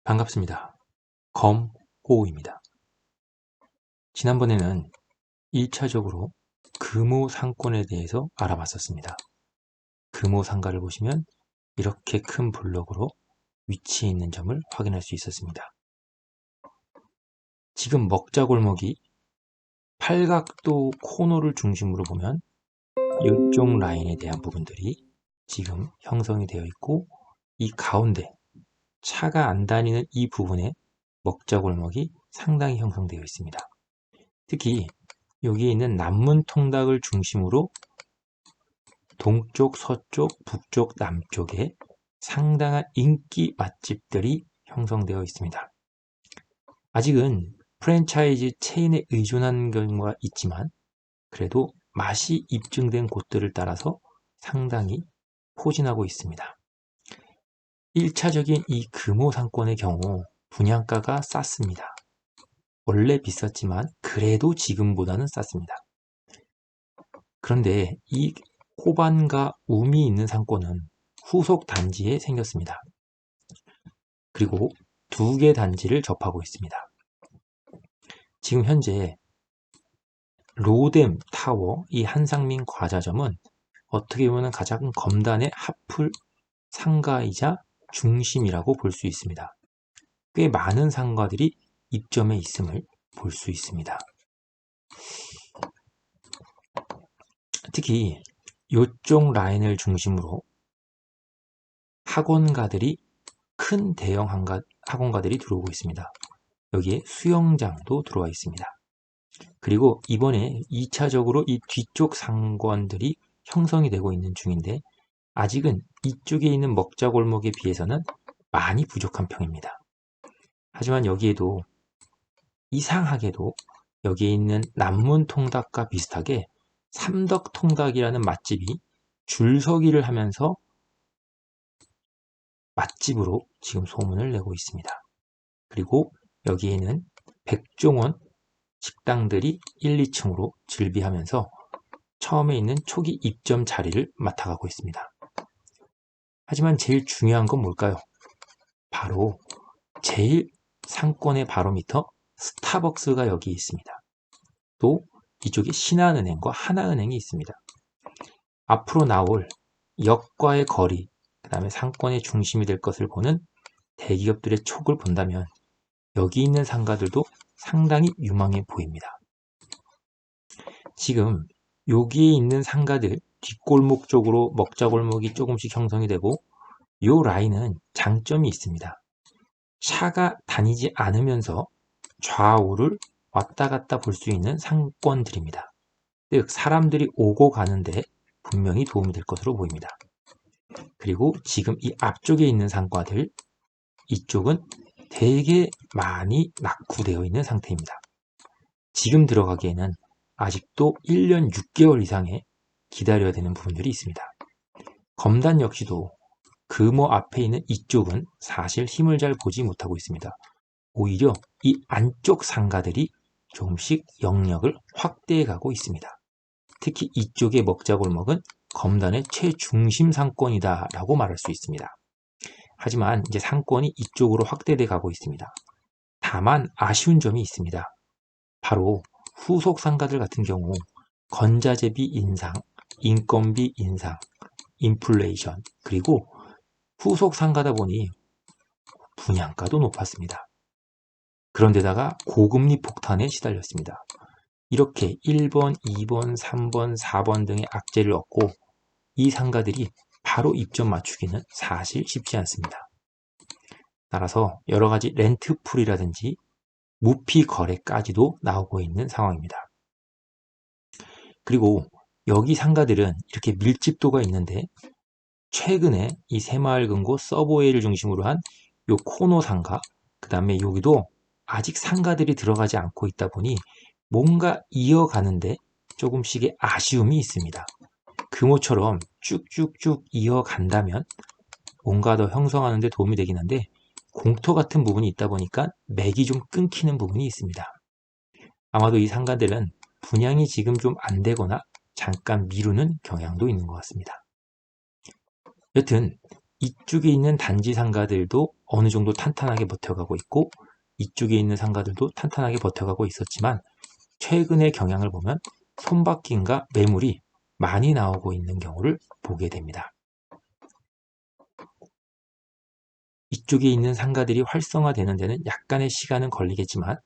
반갑습니다. 검호입니다. 지난번에는 1차적으로 금호상권에 대해서 알아봤었습니다. 금호상가를 보시면 이렇게 큰 블록으로 위치해 있는 점을 확인할 수 있었습니다. 지금 먹자골목이 팔각도 코너를 중심으로 보면 이쪽 라인에 대한 부분들이 지금 형성이 되어 있고, 이 가운데 차가 안 다니는 이 부분에 먹자골목이 상당히 형성되어 있습니다. 특히 여기에 있는 남문 통닭을 중심으로 동쪽, 서쪽, 북쪽, 남쪽에 상당한 인기 맛집들이 형성되어 있습니다. 아직은 프랜차이즈 체인에 의존한 경우가 있지만 그래도 맛이 입증된 곳들을 따라서 상당히 포진하고 있습니다. 1차적인 이 금호상권의 경우 분양가가 쌌습니다. 원래 비쌌지만 그래도 지금보다는 쌌습니다. 그런데 이 호반과 움이 있는 상권은 후속 단지에 생겼습니다. 그리고 2개 단지를 접하고 있습니다. 지금 현재 로뎀 타워, 이 한상민 과자점은 어떻게 보면 가장 검단의 하플 상가이자 중심이라고 볼 수 있습니다. 꽤 많은 상가들이 입점해 있음을 볼 수 있습니다. 특히 이쪽 라인을 중심으로 학원가들이, 큰 대형 학원가들이 들어오고 있습니다. 여기에 수영장도 들어와 있습니다. 그리고 이번에 2차적으로 이 뒤쪽 상권들이 형성이 되고 있는 중인데 아직은 이쪽에 있는 먹자골목에 비해서는 많이 부족한 편입니다. 하지만 여기에도 이상하게도 여기에 있는 남문통닭과 비슷하게 삼덕통닭이라는 맛집이 줄서기를 하면서 맛집으로 지금 소문을 내고 있습니다. 그리고 여기에는 백종원 식당들이 1, 2층으로 즐비하면서 처음에 있는 초기 입점 자리를 맡아가고 있습니다. 하지만 제일 중요한 건 뭘까요? 바로 제일 상권의 바로 밑에 스타벅스가 여기 있습니다. 또 이쪽에 신한은행과 하나은행이 있습니다. 앞으로 나올 역과의 거리, 그 다음에 상권의 중심이 될 것을 보는 대기업들의 촉을 본다면 여기 있는 상가들도 상당히 유망해 보입니다. 지금 여기에 있는 상가들 뒷골목 쪽으로 먹자골목이 조금씩 형성이 되고, 이 라인은 장점이 있습니다. 차가 다니지 않으면서 좌우를 왔다 갔다 볼 수 있는 상권들입니다. 즉 사람들이 오고 가는데 분명히 도움이 될 것으로 보입니다. 그리고 지금 이 앞쪽에 있는 상가들, 이쪽은 되게 많이 낙후되어 있는 상태입니다. 지금 들어가기에는 아직도 1년 6개월 이상의 기다려야 되는 부분들이 있습니다. 검단 역시도 금호 앞에 있는 이쪽은 사실 힘을 잘 보지 못하고 있습니다. 오히려 이 안쪽 상가들이 조금씩 영역을 확대해 가고 있습니다. 특히 이쪽의 먹자골목은 검단의 최중심 상권이다 라고 말할 수 있습니다. 하지만 이제 상권이 이쪽으로 확대돼 가고 있습니다. 다만 아쉬운 점이 있습니다. 바로 후속 상가들 같은 경우 건자재비 인상, 인건비 인상, 인플레이션, 그리고 후속 상가다 보니 분양가도 높았습니다. 그런데다가 고금리 폭탄에 시달렸습니다. 이렇게 1번, 2번, 3번, 4번 등의 악재를 얻고 이 상가들이 바로 입점 맞추기는 사실 쉽지 않습니다. 따라서 여러가지 렌트풀이라든지 무피 거래까지도 나오고 있는 상황입니다. 그리고 여기 상가들은 이렇게 밀집도가 있는데 최근에 이 새마을금고 서브웨이를 중심으로 한 요 코너 상가, 그 다음에 여기도 아직 상가들이 들어가지 않고 있다 보니 뭔가 이어가는데 조금씩의 아쉬움이 있습니다. 금호처럼 쭉쭉쭉 이어간다면 뭔가 더 형성하는 데 도움이 되긴 한데 공터 같은 부분이 있다 보니까 맥이 좀 끊기는 부분이 있습니다. 아마도 이 상가들은 분양이 지금 좀 안 되거나 잠깐 미루는 경향도 있는 것 같습니다. 여튼 이쪽에 있는 단지 상가들도 어느 정도 탄탄하게 버텨가고 있고 이쪽에 있는 상가들도 탄탄하게 버텨가고 있었지만 최근의 경향을 보면 손바뀜과 매물이 많이 나오고 있는 경우를 보게 됩니다. 이쪽에 있는 상가들이 활성화되는 데는 약간의 시간은 걸리겠지만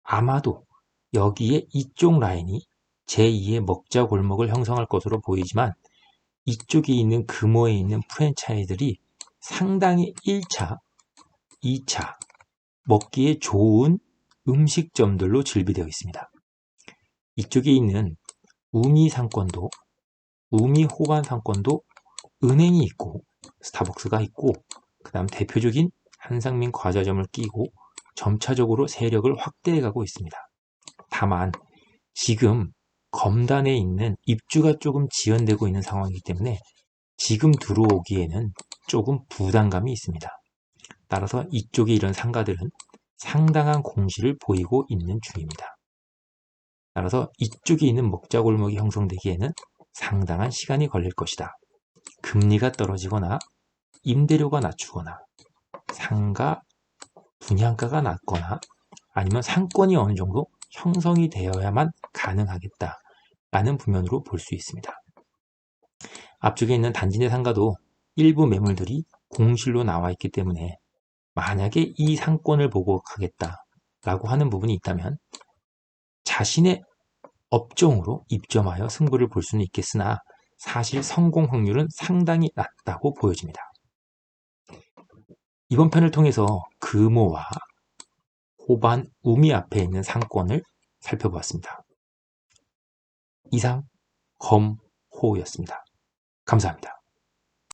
아마도 여기에 이쪽 라인이 제2의 먹자 골목을 형성할 것으로 보이지만 이쪽에 있는 금호에 있는 프랜차이즈들이 상당히 1차, 2차 먹기에 좋은 음식점들로 즐비되어 있습니다. 이쪽에 있는 우미 상권도, 우미 호반 상권도 은행이 있고 스타벅스가 있고 그 다음 대표적인 한상민 과자점을 끼고 점차적으로 세력을 확대해가고 있습니다. 다만 지금 검단에 있는 입주가 조금 지연되고 있는 상황이기 때문에 지금 들어오기에는 조금 부담감이 있습니다. 따라서 이쪽에 이런 상가들은 상당한 공시를 보이고 있는 중입니다. 따라서 이쪽에 있는 먹자골목이 형성되기에는 상당한 시간이 걸릴 것이다. 금리가 떨어지거나 임대료가 낮추거나 상가 분양가가 낮거나 아니면 상권이 어느 정도 형성이 되어야만 가능하겠다라는 부면으로 볼 수 있습니다. 앞쪽에 있는 단지 내 상가도 일부 매물들이 공실로 나와 있기 때문에 만약에 이 상권을 보고 가겠다라고 하는 부분이 있다면 자신의 업종으로 입점하여 승부를 볼 수는 있겠으나 사실 성공 확률은 상당히 낮다고 보여집니다. 이번 편을 통해서 금호와 호반, 우미 앞에 있는 상권을 살펴보았습니다. 이상 검호였습니다. 감사합니다.